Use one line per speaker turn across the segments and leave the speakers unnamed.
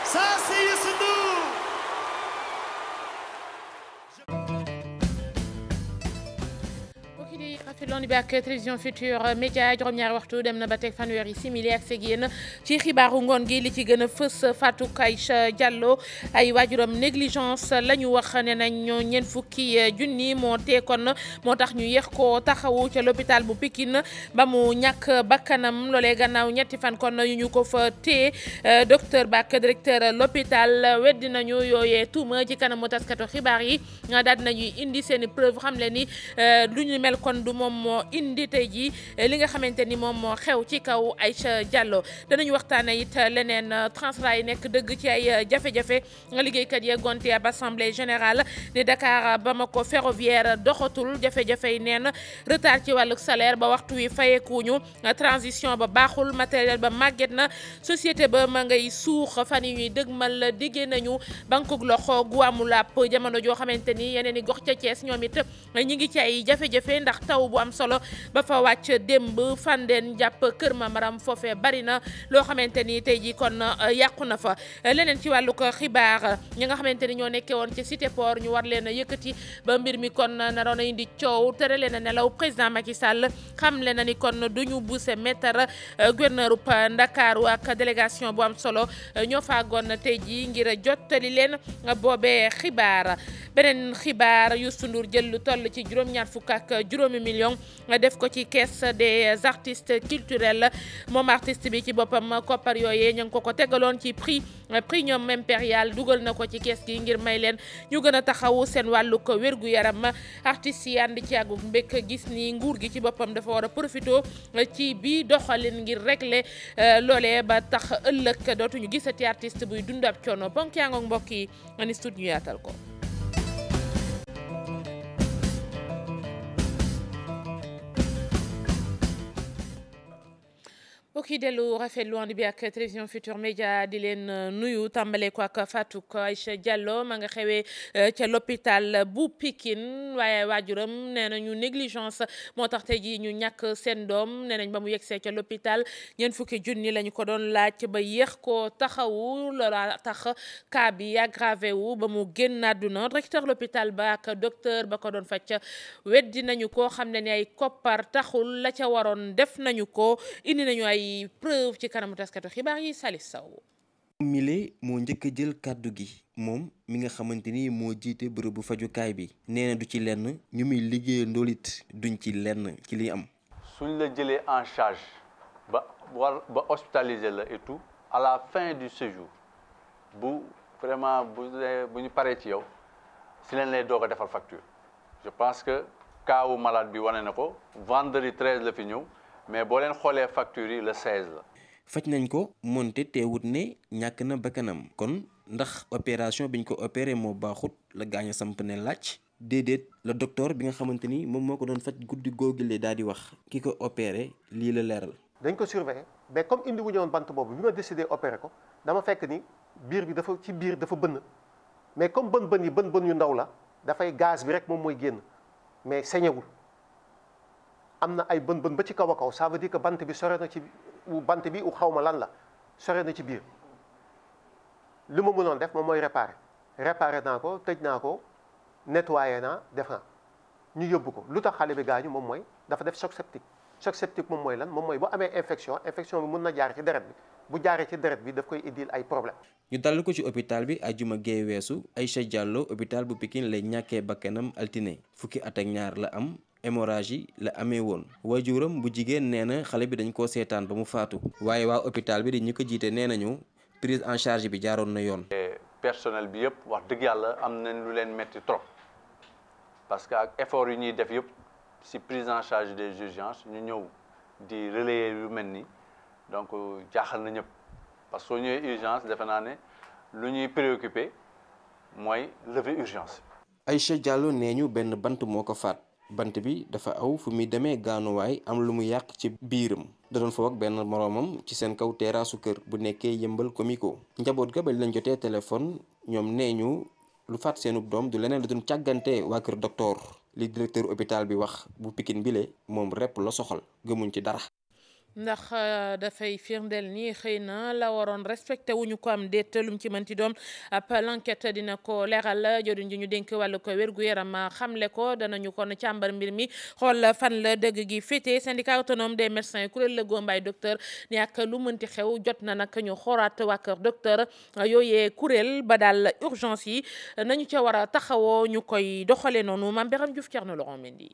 Ça, c'est Youssou Ndour.
rafetlu bi ak télévision Futurs Médias juróom-ñaari waxtu dem na ba teg fanweeri simili ak seeg yéen ci xibaaru ngoon gi li ci gën a fës Fatou Aïcha Diallo ay waajuram négligence la ñu wax ne nañ ñeent fukki junni moo teekoon moo tax ñu yéex ko taxawu ca l'hôpital bu Pikine ba mu ñàkk bakkanam loolee gannaaw ñetti fan kon yu ñu ko fa téye docteur Ba ak directeur l'hôpital weddi nañu yooyee tuuma ci kanamu taskatu xibaar yi daal nañuy indi seen i preuve xam le ni lu ñu mel kon du moom moo indi tey jii li nga xamante ni moom moo xew ci kaw Aïcha Diallo danañu waxtaane it leneen Transrail yi nekk dëgg ci ay jafe-jafe liggéeykat yi gonte ab assemblée générale ne Dakar Bamako ferroviaire doxatul jafe-jafe yi neen retard ci wàllu salaire ba waxtu wi fayekuñu transition ba baaxul matériel ba màgget na société ba ma ngay suux fan yi ñuy dëgmal diggee nañu bankug loxo gu amul àpp jamono joo xamante ni yeneen i gox ca Thiès ñoom it ñi ngi ci ay jafe-jafe ndax taw bu am solo ba fa wàcc démb Fandène jàpp Kër Mamaram foofee bari na loo xamante ni tey jii kon yàqu na fa leneen ci wàllu ko xibaar ñi nga xamante ni ñoo nekkee woon ci Cité Port ñu war leen a yëkkati ba mbir mi kon naroon a indi coow tere leen a nelaw président Macky Sall xam le na ni kon duñu buuse mettre gouverneur Ndakaaru ak délégation bu am solo ñoo faagoon tey jii ngir jottali leen boobee xibaar beneen xibaar Youssou Ndour jël lu toll ci juróom-ñaar fukk ak juróomi million def ko ci caisse des artistes culturels moom artiste bi ci boppam koppar yooyee ñu ngi ko tegaloon ci premium impérial dugal na ko ci caisse gi ngir may leen ñu gën a taxawu seen wàllu ko wérgu yaram artistes yi ànd ci àggu mbékk gis ni nguur gi ci boppam dafa war a profité ci bi doxalin ngir régler loolee ba tax ëllëg dootuñu gisati artiste buy dund ab coono ponk yaa ngoog mbokk yi ni stud ñu yaatal ko. mbokk yi dellu rafetlu ànd bi ak télévision Futurs Médias di leen nuyu tàmbale ko ak Fatou Aïcha Diallo ma nga xewee ca l'hôpital bu Pikine waaye waajuram nee nañu négligence moo tax tey jii ñu ñàkk seen doom nee nañ ba mu yegsee ca l'hôpital ñeent fukki junni lañu ko doon laaj ba yéex ko taxawu loola tax cas bi aggravé wu ba mu génn àdduna directeur l'hôpital ba ak docteur ba ko doon faj weddi nañu ko xam ne ni ay koppar taxul la ca waroon def nañu ko indi nañu ay preuve ci kanamu taskatu xibaar yi Salif Sow
mile moo njëkk a jël kàddu gi moom mi nga xamante ni moo jiite bërëbu fajukaay bi nee na du ci lenn ñu muy liggéeya ndoolit duñ ci lenn ci li am
suñ la jëlee en charge ba hospitaliser la et tout à la fin du séjour bu vraiment bu ñu paree ci yow si leen lay doog a defal facture je pense que kaawu malade bi wane na ko vendredi 13 la fi ñëw mais boo leen xoolee facture yi le 16 la.
faj nañ ko moonte teewut ne ñàkk na bakkanam kon ndax opération biñ ko opéré moo baaxut la gaañ a samp ne laaj déedéet la docteur bi nga xamante ni moom moo ko doon faj guddi googile daal di wax ki ko opéré lii la leeral.
dañ ko surveiller mais comme indi wu ñëwoon bant boobu bi ma décidé opéré ko dama fekk ni biir bi dafa bënn mais comme bën yu ndaw la dafay gaz bi rek moom mooy génn mais sañewul. am na ay bën ba ci kaw a kaw ça veut dire que bant bi sore na ci bant bi u xawma lan la sore na ci biir li ma mënoon def moom mooy réparé naa ko tëj naa ko nettoyé naa def naa ñu yóbbu ko lu tax xale bi gaañu moom mooy dafa def choc septique choc septique moom mooy lan moom mooy boo amee infection bi mun na jaar ci deret bi bu jaaree ci deret bi daf koy indil ay problème
ñu dalal ko ci hôpital bi ajuma gee weesu Aïcha Diallo hôpital bu Pikine lay ñàkkee bakkanam altine fukki at ak ñaar la am hémorragie la amee woon waajuram bu jigéen nee na xale bi dañ koo seetaan ba mu faatu waaye waa hôpital bi di ñu ko jiite nee nañu prise en charge bi jaaroon na yoon.
personnel bi yëpp wax dëgg yàlla am nañ lu leen metti trop parce que ak effort yu ñuy def yëpp si prise en charge des urgences ñu ñëw di relayer yu mel ni donc jaaxal na ñëpp parce que soo ñëwee urgence defe naa ne lu ñuy préoccupé mooy lever urgence.
Aïcha Diallo nee ñu benn bant moo ko faat bant bi dafa aw fu muy demee gaanuwaay am lu mu yàq ci biiram da doon foofu ak benn moroomam ci seen kaw teraasu kër bu nekkee Yëmbal Comico njaboot ga ba lañ jotee téléphone ñoom nee ñu lu faat seenub doom du leneen lu doon càggante waa kër docteur li directeur hôpital bi wax bu Pikine bile moom repp la soxal gëmuñ ci dara.
ndax dafay firndeel ni xëy na la waroon respecté wuñu ko am déet lu mu ci mënti doon ab l'enquête dina ko leeral joriñ ji ñu dénk wàllu ko wér-gu-yaram xamle ko danañu kon càmbar mbir mi xool fan la dëgg gi féete syndicat autonome des médecins kuréel la gombaay docteur ni ak lu mënti xew jot na nag ñu xoolaat waa kër docteur yooyee kuréel ba daal urgence yi nañu ca war a taxawoo ñu koy doxale noonu Mame Birame Diouf Thierno Laurent Mendy.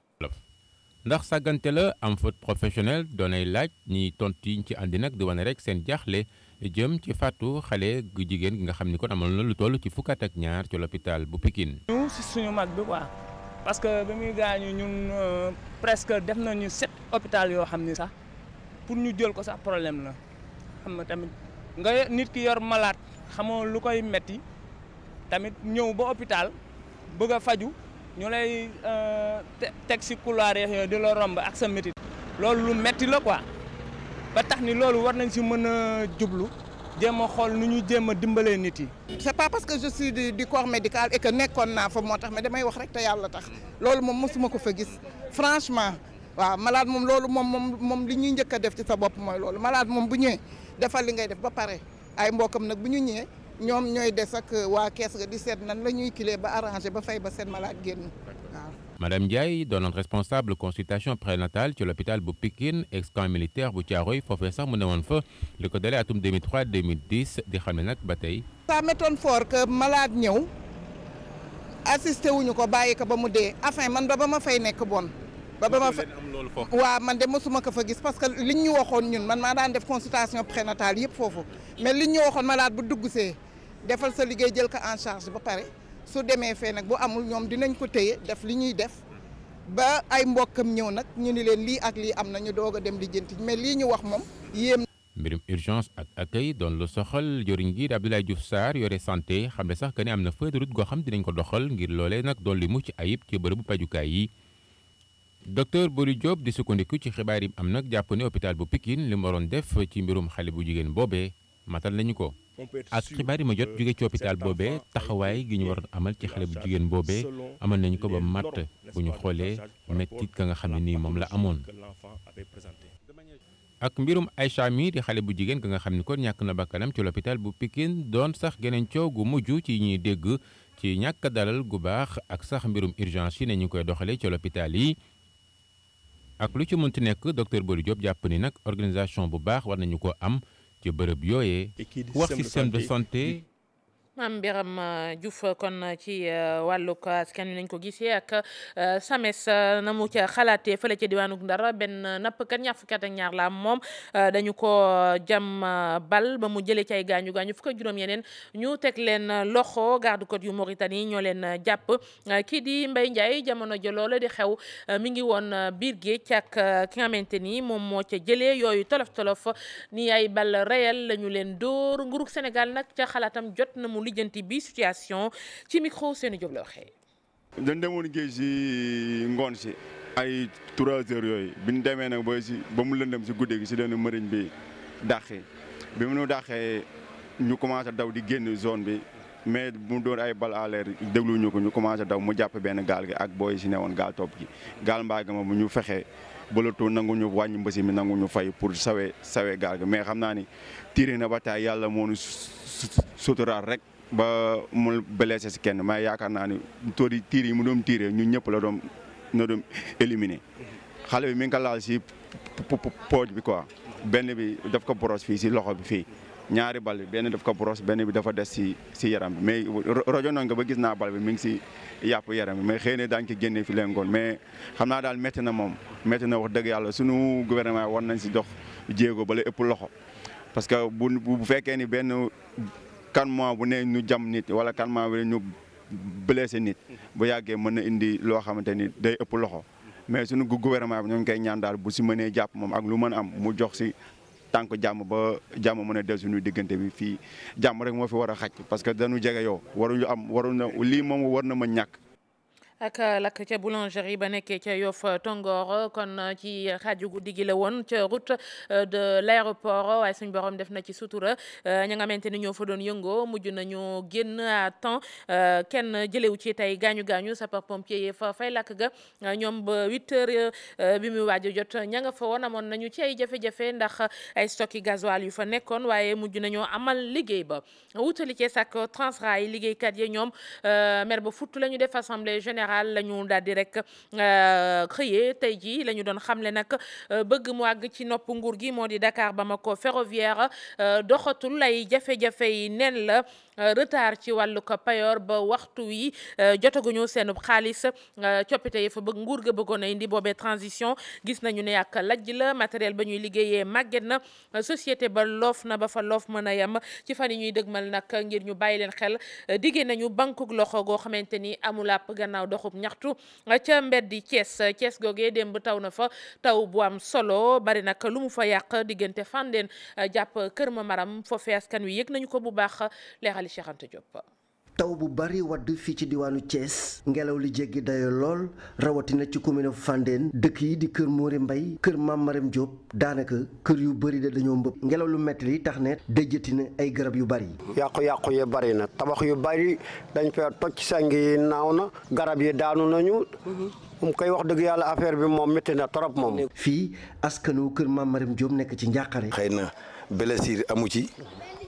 ndax sàggante la am faute professionnel doonay laaj ñi tontu yi ci àndi nag di wane rek seen jaaxle jëm ci faatu xale gu jigéen gi nga xam ni kon amal na lu toll ci fukk ak ñaar ci l'hôpital bu Pikine.
ñu si suñu mag bi quoi parce que ba muy gaañu ñun presque def nañu 7 hôpital yoo xam ni sax pour ñu jël ko sax problème la xam nga tamit nga nit ki yor malade xamoo lu koy metti tamit ñëw ba hôpital bëgg a faju ñu lay teg si couloir yooyu di la romb ak sa métit loolu lu metti la quoi ba tax ni loolu war nañ si mën a jublu jéem a xool nu ñu jéem a dimbalee nit yi.
c'est pas parce que je suis du corps médical et que nekkoon naa fa moo tax mais damay wax rek te yàlla tax loolu moom mosuma ko fa gis franchement waaw malade moom loolu moom li ñuy njëkk a def ci sa bopp mooy loolu malade moom bu ñëwee defal li ngay def ba pare ay mbokkam nag bu ñu ñëwee. ñoom ñooy des ak waa kees ga di seet nan la ñuy kilee ba arrangé ba fay ba seen malade génn waaw.
Madame Ndiaye doonoon responsable consultation prénatale ci l'hôpital bu Pikine ex-camp militaire bu Thiaroye foofee sax mu ne woon fa li ko dalee atum 2003 2010 di xam ne nag ba tey.
ça m'étonne fort que malade ñëw assisté wuñu ko bàyyi ko ba mu dee enfin man ba ma fay nekk bon. ba ma fa waaw man de mosuma ko fa gis parce que liñ ñu waxoon ñun man maa daan def consultation prénatale yëpp foofu mais liñ ñu waxoon malade bu dugg see. defal sa liggéey jël ko en charge ba pare su demee fee nag bu amul ñoom dinañ ko téye def li ñuy def ba ay mbokkam ñëw nag ñu ni leen lii ak lii am na ñu doog a dem lijjanti mais lii ñu wax moom yéem.
mbirum urgence ak accueil doon lu soxal joriñ gi Abdoulaye Diouf Sarr yore santé xam ne sax que ne am na feuille de route goo xam dinañ ko doxal ngir loolee nag doon li mucc ayib ci bërëbu pajukaay yi. docteur Bori Diop di sukkandiku ci xibaar yi am nag jàpp ne hôpital bu Pikine li mu waroon def ci mbirum xale bu jigéen boobee matal nañu ko. ak xibaar yi ma jot jóge ci hôpital boobee taxawaay gi ñu waroon amal ci xale bu jigéen boobee amal nañu ko ba matt bu ñu xoolee mettit ka nga xam ne nii moom la amoon. ak mbirum Aïcha mi di xale bu jigéen ka nga xam ne kon ñàkk na bakkanam ci l'hôpital bu Pikine doon sax geneen coow gu mujj ci ñuy dégg ci ñàkk dalal gu baax ak sax mbirum urgence yi ne ñu koy doxalee ci l'hôpital yi. ak lu ci mënti nekk docteur Bori Diop jàpp ni nag organisation bu baax war nañu ko am. ci bërëb yooyee wax système de santé.
Mame Birame Diouf kon ci wàllug askan wi nañ ko gisee ak SAMES na mu ca xalaatee fële ca diwaanug Ndar benn nappkat ñaar fukki at ak ñaar la moom dañu ko jam bal ba mu jëlee ci ay gaañu fukk ak juróom yeneen ñu teg leen loxo garde côte yu Mauritanie ñoo leen jàpp kii di Mbaye Ndiaye jamono jo loola di xew mi ngi woon biir géej ak ki nga xamante ni moom moo ca jëlee yooyu tolof ni ay bal réel lañu leen dóor nguurug Sénégal nag ca xalaatam jot na mu lijjanti bi situation ci micro Seni Diop la waxee.
dañ demoon géej si ngoon si ay 3 heures yooyu bi ñu demee nag ba mu lëndëm si guddi gi si leen marine bi dàqee bi mu nu dàqee ñu commencé daw di génn zone bi mais mu doon ay bal à l'air dégluñu ko ñu commencé daw mu jàpp benn gaal gi ak booy si newoon gaal topp gi gaal mbaa ma bu ñu fexee bëlatoo nangu ñu wàññi mbasi mi nangu ñu fay pour sawe gaal gi mais xam naa ni tiré na ba taay yàlla moo nu suturaal rek ba mu blessé si kenn mais yaakaar naa ni tiir yi mu doon tiré ñun ñëpp la doon éliminé xale bi mi ngi ko laal si pooj bi quoi benn bi daf ko brosse fii si loxo bi fii ñaari bal bi benn daf ko brosse benn bi dafa des si yaram bi mais rajo noonu nga ba gis naa bal bi mi ngi si yàpp yaram bi mais xëy na daañu ko génnee fi leen ngoon mais xam naa daal métti na moom métti na wax dëgg yàlla sunu gouvernement war nañ si dox jéego bala ëpp loxo parce que bu fekkee ni benn kan mois bu ne ñu jam nit wala kan mois bu ne ñu blessé nit bu yàggee mën na indi loo xamante ni day ëpp loxo mais sunu gouvernement bi ñoo ngi koy ñaan daal bu si mënee jàpp moom ak lu mën am mu jox si tànk jàmm ba jàmm mën a del suñu diggante bi fii jàmm rek moo fi war a xaj parce que dañu jege yow waruñu lii moom war na ma ñàkk.
ak lakk ca boulangerie ba nekkee ca Yoff Tongoor kon ci xaaju guddi gi la woon ca route de l'aéroport waaye suñ borom def na ci sutura ña nga xamante ni ñoo fa doon yëngoo mujj nañu génn à temps kenn jëlewu ci tey gaañu sapeur pompier yi fa fay lakk ga ñoom ba 8 heures bi muy waaj a jot ña nga fa woon amoon nañu ci ay jafe-jafe ndax ay stocki gasoil yu fa nekkoon waaye mujj nañoo amal liggéey ba wutali ci sak Transrail liggéeykat yi ñoom mer ba futt la ñu def assemblée générale la ñu daal di rek xëyee tey jii la ñu doon xamle nag bëgg mu àgg ci nopp nguur gi moo di Dakar Bamako ferroviaire doxatul ay jafe-jafe yi nen la retard ci wàllu ko payoor ba waxtu wi jotaguñu seen xaalis coppite yi fa bëgg nguur ga bëggoon a indi boobee transition gis nañu ne ak lajj la matériel ba ñuy liggéeyee màgget na société ba loof na ba fa loof mën a yem ci fan yi ñuy dëgmal nag ngir ñu bàyyi leen xel diggée nañu bankuk loxo goo xamante ni amul àpp gannaaw doxub ñaxtu ca mbeddi Thiès googee démb taw na fa taw bu am solo bari nag lu mu fa yàq diggante Fandène jàpp Kër Mamaram foofee askan wi yëg nañu ko bu baax leexali Cheikh Anta Diop.
taw bu bari wadd fii ci diwaanu Thiès ngelaw li jéggi dayo lool rawatina ci commune Fandène dëkk yi di kër Mori Mbay kër Mam Maram Diop daanaka kër yu bari de dañoo mbëpp ngelaw lu metti li tax ne dëjjati na ay garab yu bari.
yàqu-yàqu yi bari na tabax yu bari dañ fee toj sang yi naaw na garab yi daanu nañu. mu koy wax dëgg yàlla affaire bi moom métti na trop moom.
fii askanu kër Mam Maram Diop nekk ci njàqare.
xëy na blessure amu ci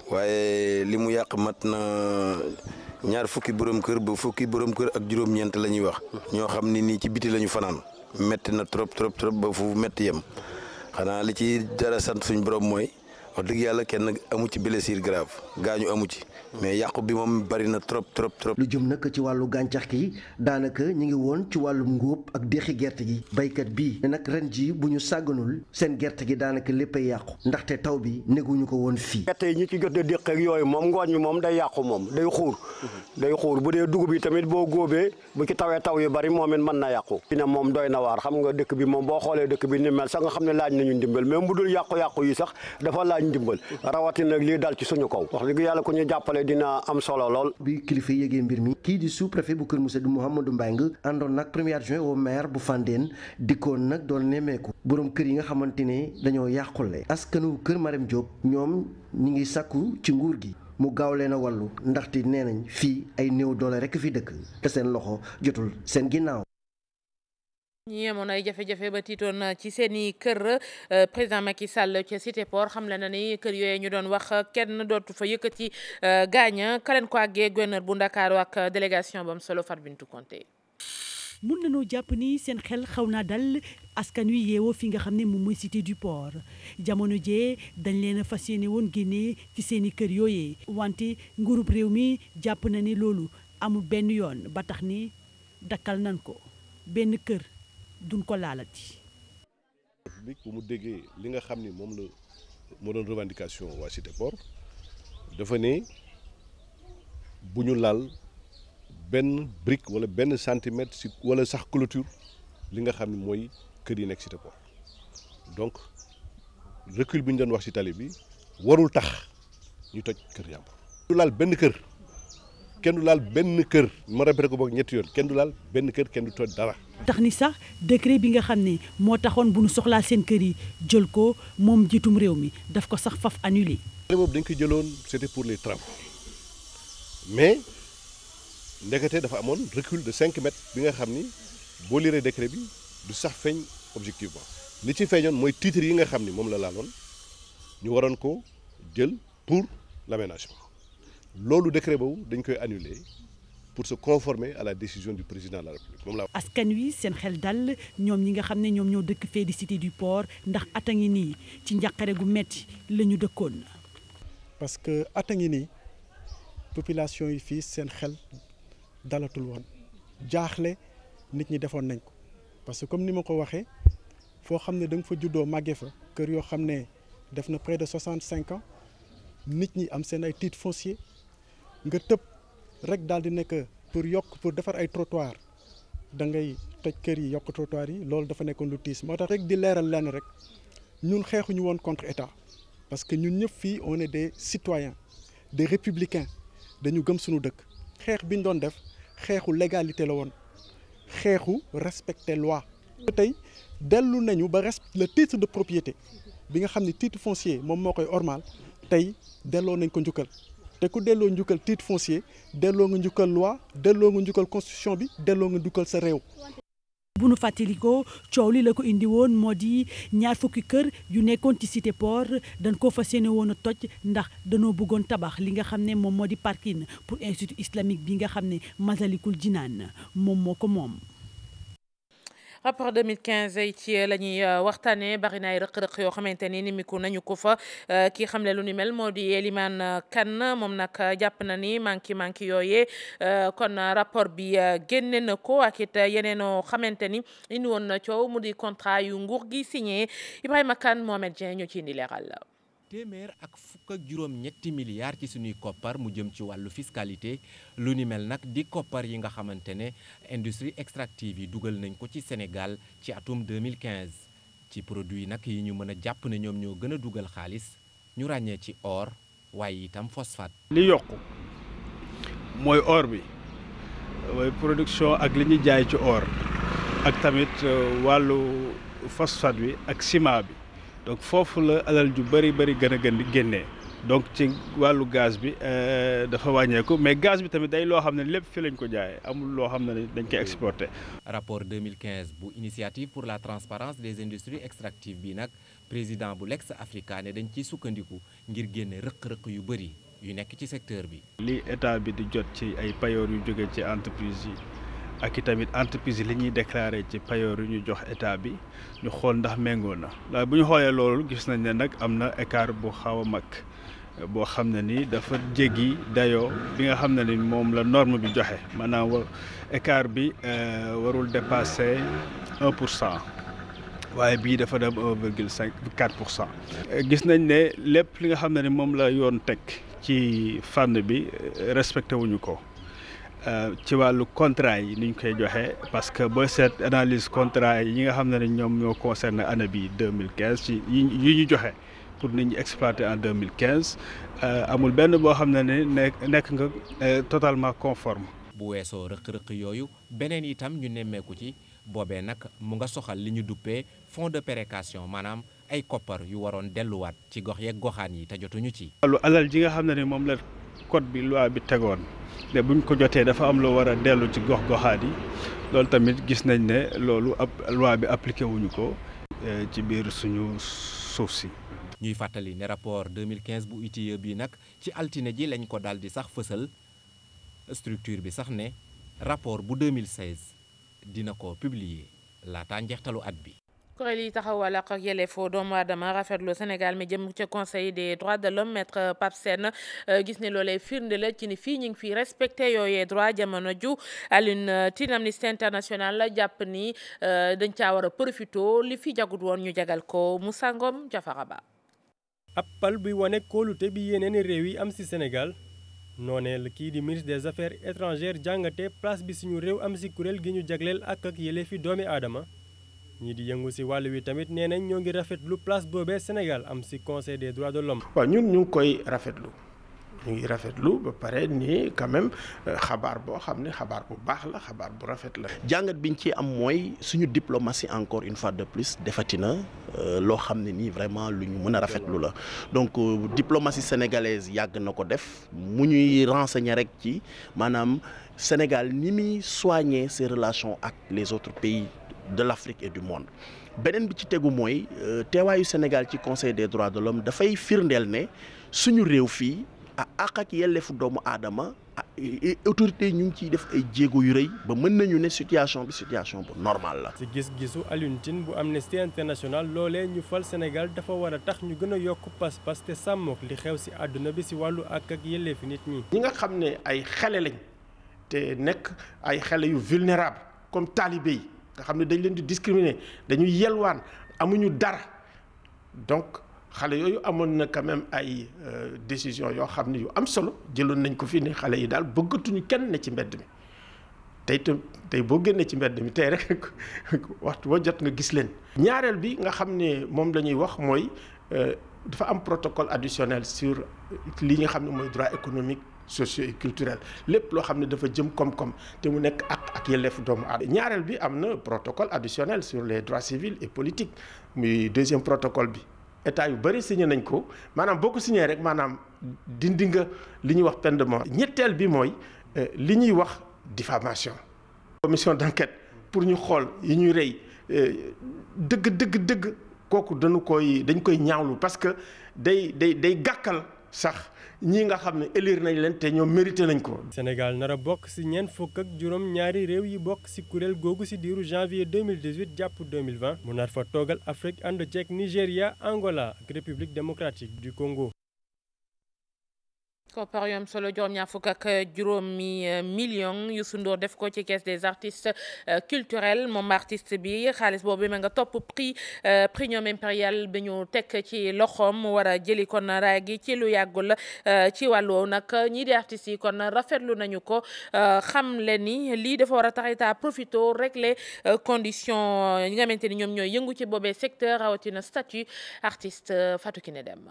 waaye li mu yàq mat na. ñaar fukki borom kër ba fukki borom kër ak juróom-ñeent la ñuy wax ñoo xam ni nii ci biti la ñu fanaan métti na trop ba fu métti yem xanaa li ci dara sant suñ borom mooy wax dëgg yàlla kenn amu ci blessure grave gaañu amu ci mais yàqu bi moom bari na trop.
lu jëm nag ci wàllu gàncax gi daanaka ñu ngi woon ci wàllum ngóob ak deqi gerte gi baykat bii ne nag ren ji bu ñu sàgganul seen gerte gi daanaka léppay yàqu ndaxte taw bi neguñu ko woon fii.
gerte yi ñi ci jot a déq ak yooyu moom ngooñ mi moom day yàqu moom day xuur bu dee dugub yi tamit boo góobee bu ci tawee taw yu bari moom it mën na yàqu. dina moom doy na waar xam nga dëkk bi moom boo xoolee dëkk bi ni mel sax nga xam ne laaj nañu ndimbal même bu dul yàqu-yàqu yi sax dafa laaj ndimbal rawatina lii dal ci suñu kaw wax dëgg yàlla ku ñu jàppale dina am solo lool.
bi kilifa yégee mbir mi kii di sous-préfet bu Kër Moussa du Mouhamadou Mbengue àndoon nag premier adjoint au maire bu Fandène dikkoon nag doon nemmeeku borom kër yi nga xamante ne dañoo yàqule askanu Kër Maram Diop ñoom ñi ngi sàkku ci nguur gi mu gaaw leen a wàllu ndaxte nee nañ fii ay néew doole rekk fi dëkk te seen loxo jotul seen ginnaaw.
ñi yemoon ay jafe-jafe ba tiitoon ci seen i kër président Macky Sall ca Cité Port xam le na ni kër yooyu ñu doon wax kenn dootu fa yëkkati gaaña ka leen ko àggee gouverneur bu Ndakaaru ak délégation bam solo Fat Bintou Konté.
mun nañoo jàpp ni seen xel xaw naa dal askan wi yeewoo fi nga xam ne moom mooy Cité du Port jamono jee dañ leen a fas yéene woon génnee ci seen i kër yooyee wante nguurub réew mi jàpp na ni loolu amul benn yoon ba tax ni dakkal nañ ko benn kër. duñ ko laalati.
bu mu déggee li nga xam ni moom la moo doon revendication waa Cité Port dafa ne bu ñu laal benn brique wala benn centimètre si wala sax clôture li nga xam ni mooy kër yi nekk Cité Port donc recul bi ñu doon wax ci tali bi warul tax ñu toj kër yàmbur. du laal benn kër. kenn du laal benn kër ma répété ko boog ñetti yoon kenn du laal benn kër kenn du toj dara.
tax ni sax décret bi nga xam ne moo taxoon bu nu soxlaa seen kër yi jël ko moom jiitum réew mi daf ko sax faf annulé.
boobu dañ ko jëloon c'était pour les travaux mais ndekete dafa amoon recul de 5 mètres bi nga xam ni boo liree décret bi du sax feeñ objectivement li ci feeñoon mooy titres yi nga xam ni moom la laaloon ñu waroon ko jël pour l'aménagement. loolu décret boobu dañ koy annuler pour se conformer à la décision du président de la République moom la.
askan wi seen xel dal ñoom ñi nga xam ne ñoom ñoo dëkk fee di cité du port ndax ata ngi nii ci njàqare gu metti la ñu dëkkoon.
parce que ata ngi nii population yi fii seen xel dalatul woon jaaxle nit ñi defoon nañ ko parce que comme ni ma ko waxee foo xam ne da nga fa juddoo màggee fa kër yoo xam ne def na près de 65 ans nit ñi am seen ay titre foncier nga tëb rek daal di nekk pour defar ay trottoir da ngay toj kër yi yokk trottoir yi loolu dafa nekkoon lu tiis moo tax rek di leeral lenn rek ñun xeexuñu woon contre état parce que ñun ñëpp fii on est des citoyens des républicains dañu gëm suñu dëkk xeex bi ñu doon def xeexu légalité la woon xeexu respecter loi. tey dellu nañu ba le titre de propriété bi nga xam ne titre foncier moom moo koy ormal tey delloo nañ ko njukkal te ku delloo njukkal titre foncier delloo nga njukkal loi delloo nga njukkal constitution bi delloo nga njukkal sa réew.
bu nu fàttalikoo coow li la ko indi woon moo di ñaar fukki kër yu nekkoon ci cité port dañ ko fas yéene woon a toj ndax danoo bëggoon tabax li nga xam ne moom moo di parking pour institut islamique bi nga xam ne Masalikul Jinaan moom moo ko moom.
rapport 2015 ci la ñuy waxtaanee bari na ay rëq-rëq yoo xamante ni nimiku nañu ko fa kii xam ne lu ni mel moo di Elimane Kane moom nag jàpp na ni manki yooyee kon rapport bi génne na ko ak it yeneenoo xamante ni indi woon na coow mu di contrat yu nguur gi signé Ibrahima Kane Mohamed Dieng ñoo ci indi leeral.
téeméer ak fukk ak juróom-ñetti milliards ci suñuy koppar mu jëm ci wàllu fiscalité lu ni mel nag di koppar yi nga xamante ne industrie extractive yi dugal nañ ko ci Sénégal ci atum 2015 ci produit nag yi ñu mën a jàpp ne ñoom ñoo gën a dugal xaalis ñu ràññee ci or waaye itam phosphate.
li yokku mooy or bi mooy production ak li ñuy jaay ci or ak tamit wàllu phosphate bi ak ciment bi. donc foofu la alal ju bëri gën a di génnee donc ci wàllu gaz bi dafa wàññeeku mais gaz bi tamit day loo xam ne lépp fi lañ ko jaayee amul loo xam ne dañ koy exporté.
rapport 2015 bu initiative pour la transparence des industries extractives bi nag président bu Lex Africa ne dañ ciy sukkandiku ngir génne rëq-rëq yu bëri yu nekk ci secteur bi.
li état bi di jot ci ay payoor yu jóge ci entreprise yi. ak i tamit entreprise yi li ñuy déclaré ci payoor yu ñu jox état bi ñu xool ndax méngoo na waaye bu ñu xoolee loolu gis nañ ne nag am na écart bu xaw a mag boo xam ne ni dafa jéggi dayoo bi nga xam ne ni moom la norme bi joxe maanaam écart bi warul dépasser 1%. waaye bii dafa dem 1,4%. gis nañ ne lépp li nga xam ne ni moom la yoon teg ci fànn bi respecté wuñu ko. ci wàllu contrat yi ni ñu koy joxe parce que booy seet analyse contrat yi nga xam ne ñoom ñoo concerné année bi 2015 ci yi ñu joxe pour nit ñi exploiter en 2015 amul benn boo xam ne nekk nga totalement conforme.
bu weesoo rëq-rëq yooyu beneen itam ñu nemmeeku ci boobee nag mu nga soxal li ñu duppee fonds de péréquation maanaam ay koppar yu waroon delluwaat ci gox yeeg goxaan yi te jotuñu ci.
wàllu alal ji nga xam ne moom la code bi loi bi tegoon. mais buñ ko jotee dafa am lu war a dellu ci gox-goxaat yi loolu tamit gis nañ ne loolu ab loi bi appliqué wuñu ko ci biir suñu suuf si.
ñuy fàttali ne rapport 2015 bu ITIE bi nag ci altine ji lañ ko daal di sax fësal structure bi sax ne rapport bu 2016 dina ko publier laata njeextalu at bi.
kuréel yi taxawal ak yelleefu doomu aadama rafetlu Sénégal mi jëm ca conseil des droits de l'homme maître Pape Sène gis ne loolee firnde la ci ni fii ñu ngi fi respecté yooyee droit jamono ju Alioune Tine Amnesty International la jàpp ni dañ caa war a profito li fi jagut woon ñu jagal ko Moussa Ngom Jafara Ba.
ab pal buy wane kóolute bi yeneen réew yi am ci Sénégal nooneel kii di ministre des affaires étrangères jàngate place bi suñu réew am ci kuréel gi ñu jagleel ak yelleefi doomi aadama. ñii di yëngu ci wàll wi tamit nee nañ ñoo ngi rafetlu place boobee Sénégal am ci conseil des droits de l'homme.
waaw ñun ñu ngi koy rafetlu ñu ngi rafetlu ba pare ni quand même xabaar boo xam ne xabaar bu baax la xabaar bu rafet la.
jàngat biñ ci am mooy suñu diplomatie encore une fois de plus defati na loo xam ne nii vraiment lu ñu mën a rafetlu la donc diplomatie sénégalaise yàgg na ko def mu ñuy renseigner rek ci maanaam Sénégal ni muy soigner ses relations ak les autres pays de l'Afrique et du monde. beneen bi ci tegu mooy teewaayu Sénégal ci conseil des droits de l'homme dafay firndeel ne suñu réew fii àq ak yelleefu doomu aadama autorités yi ñu ngi ciy def ay jéego yu rëy ba mën nañu ne situation bu normal la.
ci gis-gisu Alioune Tine bu Amnesty International loolee ñu fal Sénégal dafa war a tax ñu gën a yokk pas-pas te sàmmook li xew ci àdduna bi ci wàllu ak yelleefi nit ñi.
ñi nga xam ne ay xale lañ te nekk ay xale yu vulnérable comme talibé yi nga xam ne dañ leen di discriminer dañuy yelwaan amuñu dara donc xale yooyu amoon na quand même ay décision yoo xam ne yu am solo jëloon nañ ko fi ne xale yi daal bëggatuñu kenn ne ci mbedd mi tey boo génnee ci mbedd mi tey rek waxtu boo jot nga gis leen. ñaareel bi nga xam ne moom la ñuy wax mooy dafa am protocole additionnel sur li nga xam ne mooy droit économique socio et culturel lépp loo xam ne dafa jëm koom-koom te mu nekk ak yelleef doomu aadama. ñaareel bi am na protocole additionnel sur les droits civils et politiques muy deuxième protocole bi. état yu bëri signé nañ ko maanaam boo ko signé rek maanaam dindi nga li ñuy wax peine de mort. ñetteel bi mooy li ñuy wax diffamation. commission d'enquête pour ñu xool yi ñuy rey dëgg kooku dañ koy ñaawlu parce que day gàkkal sax ñii nga xam ne élire nañ leen te ñoom mérité nañ ko.
Sénégal nar a bokk ci ñeent fukk ak juróom ñaari réew yi bokk ci kuréel googu ci diiru janvier 2018 jàpp 2020 mu nar fa toogal Afrique ànd ceeg Nigéria Angola ak République démocratique du Congo.
koppar yu am solo juróom-ñaar fukk ak juróomi million Youssou Ndour def ko ci caisse des artistes culturels moom artiste bi xaalis boobu ma nga topp premium impérial bi ñu teg ci loxoom mu war a jëli kon raay gi ci lu yàggul ci wàllu nag ñii di artistes yi kon rafetlu nañu ko xam leen ni lii dafa war a tax état profito régler conditions yi nga xamante ni ñoom ñooy yëngu ci boobee secteur rawatina statut artiste Fatou Kiné Deme.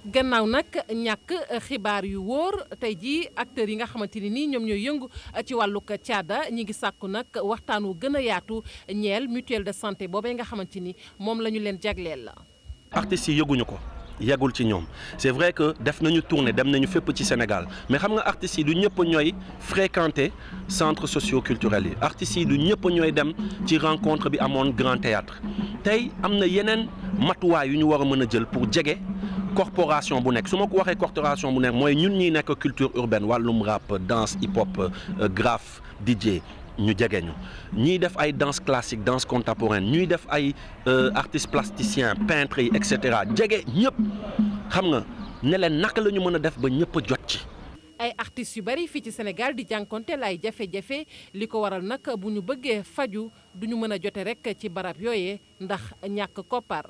gannaaw nag ñàkk xibaar yu wóor tey jii acteurs yi nga xamante ni nii ñoom ñooy yëngu ci wàllug caada ñi ngi sàkku nag waxtaan wu gën a yaatu ñeel mutuelle de santé boobee nga xamante ni moom la ñu leen jagleel la.
artistes yi yëguñu ko yeggul ci ñoom c'est vrai que def nañu tournée dem nañu fépp ci Sénégal mais xam nga artistes yi du ñëpp ñooy fréquenter centres socio-culturels yi artistes yi du ñëpp ñooy dem ci rencontre bi amoon Grand Théâtre tey am na yeneen matuwaay yu ñu war a mën a jël pour jege corporation bu nekk su ma ko waxee corporation bu nekk mooy ñun ñi nekk culture urbaine wàllum rap danse hip hop graphe DJ ñu jege ñu ñuy def ay danse classique danse contemporaine ñuy def ay artistes plasticiens peintres yi et cetera jege ñëpp xam nga ne leen naka la ñu mën a def ba ñëpp a jot ci.
ay artistes yu bari fii ci Sénégal di jànkonteel ay jafe-jafe li ko waral nag bu ñu bëggee faju du ñu mën a jote rek ci barab yooyee ndax ñàkk koppar.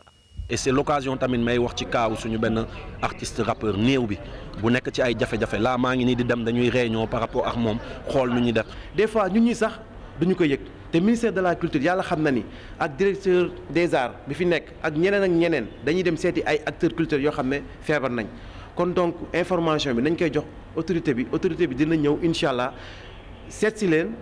et c'est l'occasion tamit may wax ci kaaw suñu benn artiste rappeur néew bi bu nekk ci ay jafe-jafe laa maa ngi nii di dem dañuy réunion par rapport ak moom xool nu ñuy def.
des fois ñun ñi sax duñu ko yëg te ministère de la culture yàlla xam na ni ak directeur des arts bi fi nekk ak ñeneen dañuy dem seeti ay acteurs culturels yoo xam ne feebar nañ kon donc information bi nañ koy jox autorité bi dina ñëw incha allah seet si leen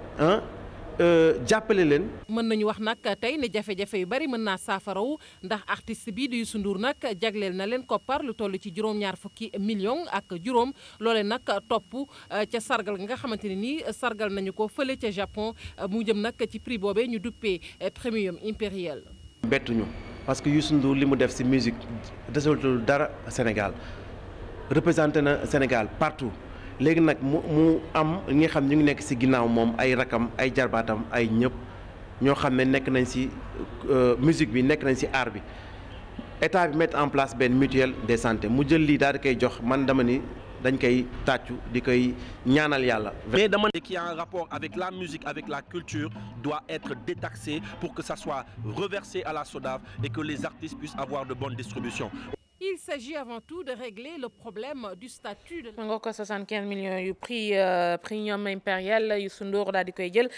jàppale leen.
mën nañu wax nag tey ne jafe-jafe yu bari mën naa saafarawu ndax artiste bii di Youssou Ndour nag jagleel na leen koppar lu toll ci juróom-ñaar fukki millions ak juróom loole nag topp ca sargal nga xamante ne nii sargal nañu ko fële ca Japon mu jëm nag ci prix boobee ñu duppee premium impérial.
bettuñu parce que Youssou Ndour li mu def ci musique desatul dara Sénégal représenté na Sénégal partout. léegi nag mu am ñi nga xam ñu ngi nekk ci ginnaaw moom ay rakam ay jarbaatam ay ñëpp ñoo xam ne nekk nañ ci musique bi nekk nañ ci art bi état bi mettre en place benn mutuelle de santé mu jël lii daal di koy jox man dama ni dañ koy tàccu di koy ñaanal yàlla.
mais dama ne qui a un rapport avec la musique avec la culture doit être détaxé pour que ça soit reversé à la SODAV et que les artistes puissent avoir de bonnes distributions.
Il s'agit avant tout de régler le problème du statut de.
nga ko 75 millions yu prix premium impérial Youssou Ndour daal di koy jël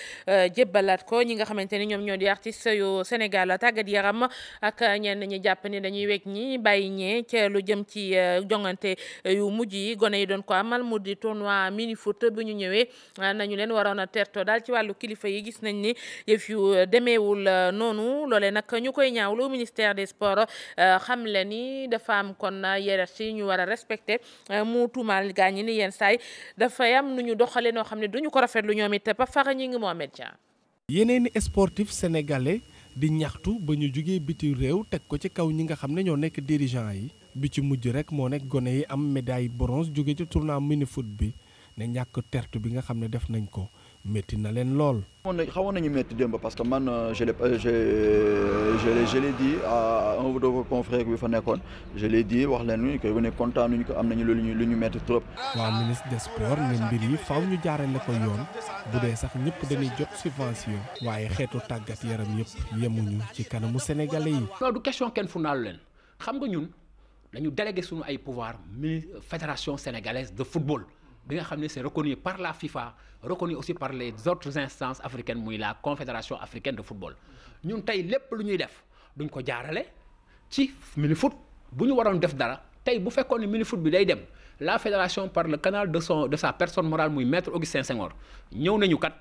jébbalaat ko ñi nga xamante ni ñoom ñoo di artistes yu Sénégal tàggat yaram ak ñenn ñi jàpp ni dañuy wekk ñi bàyyi ñee ca lu jëm ci jongante yu mujj yi gone yi doon ko amal mu di tournoi mini foot bu ñu ñëwee nañu leen waroon a terto daal ci wàllu kilifa yi gis nañ ni yëf yu demeewul noonu loolee nag ñu koy ñaawlu ministère des sports xam le ni dafa am kon hiérarchie ñu war a respecté mu tuumaal gaañi ni yenn saay dafay am nu ñu doxale noo xam ne duñu ko rafetlu ñoom it ba fara ñi ngi Mohamed Dia.
yeneeni sportif sénégalais di ñaxtu ba ñu jugee biti réew teg ko ci kaw ñi nga xam ne ñoo nekk dirigeant yi bi ci mujj rek moo nekk gone yi am médaille bronze jóge ci tournoi mini foot bi ne ñàkk tertu bi nga xam ne def nañ ko métti na leen lool.
xawoon nañu métti démb parce que man je l'ai dit à un de vos confrères bi fa nekkoon je l'ai dit wax leen que ne kontaan nañu ko am nañu lu ñu métti trop.
waa ministre des sports ne mbir yi faaw ñu jaarale ko yoon bu dee sax ñëpp dañuy jot subvention waaye xeetu tàggat yaram yëpp yemuñu ci kanamu sénégalais yi.
non du question kenn fu naalu leen xam nga ñun dañu délégué suñu ay pouvoir fédération sénégalaise de football. bi nga xam ne c'est reconnu par la FIFA reconnu aussi par les autres instances africaines muy la confédération africaine de football ñun tey lépp lu ñuy def duñ ko jaarale ci mini foot bu ñu waroon def dara tey bu fekkoon ne mini foot bi day dem la fédération par le canal de sa personne morale muy maître Augustin Senghor ñëw nañu kat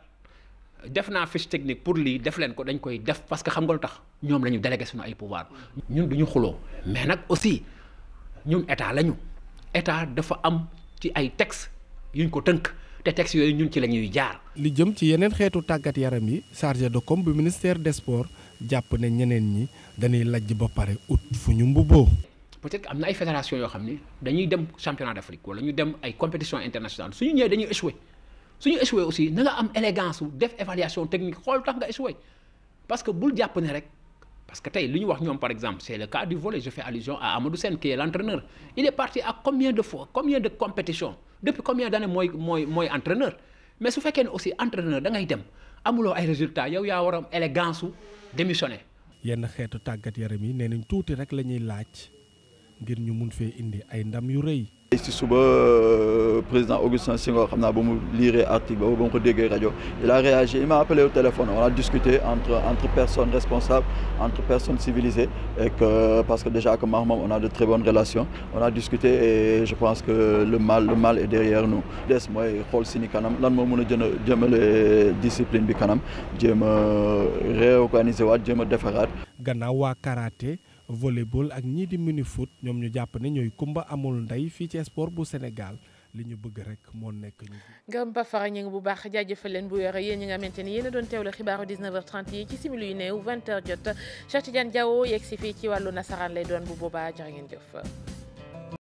def naa fiche technique pour lii def leen ko dañ koy def parce que xam nga lu tax ñoom la ñu délégué suñu ay pouvoir ñun duñu xuloo mais nag aussi ñun état lañu état dafa am ci ay textes yuñ ko tënk te texte yooyu ñun ci la ñuy jaar.
li jëm ci yeneen xeetu tàggat yaram yi chargé de com bu ministère des sports jàpp ne ñeneen ñi dañuy lajj ba pare ut fu ñu mbubboo.
peut-être que am na ay fédération yoo xam ni dañuy dem championnat d'Afrique wala ñu dem ay compétition internationale suñu ñëwee dañuy échoué suñu échoué aussi na nga am élégance su def évaluation technique xool tax nga échoué parce que bul jàpp ne rek. parce que tey li ñu wax ñoom par exemple c'est le cas du volley je fais allusion à Amadou Sène qui est l'entraîneur il est parti à combien de fois combien de compétitions depuis combien d'années mooy entraîneur mais su fekkee ne aussi entraîneur da ngay dem amuloo ay résultats yow yaa war a am élégance su démissionner.
yenn xeetu tàggat yaram yi nee nañ tuuti rek la ñuy laaj ngir ñu mun fee indi ay ndam yu rëy.
ci suba président Augustin Senghor xam naa ba mu liiree article ba mu ko déggee rajo il a réagi il m'a appelé au téléphone on a discuté entre personnes responsables entre personnes civilisées et que parce que déjà que moom on a de très bonnes relations on a discuté et je pense que le mal est derrière nous des mooy xool si ni kanam lan moo mën a jëmale discipline bi kanam jéem a réorganiser waat jéem a defaraat.
gannaaw waa karaté. volleyball ak ñii di mini foot ñoom ñu jàpp ne ñooy kumba amul ndey fii ci sport bu Sénégal li ñu bëgg rek moo nekk ñu.
ngëm ba fara ñu ngi bu baax jaajëfal leen bu wér yéen ñi nga xamante ni yéen a doon teewlu xibaaru 19h30 yi ci simili yu néew 20h jot Cheikh Tidiane Diawo yegg si fii ci wàllu nasaraan lay doon bu boobaa jërë ngeen jëf.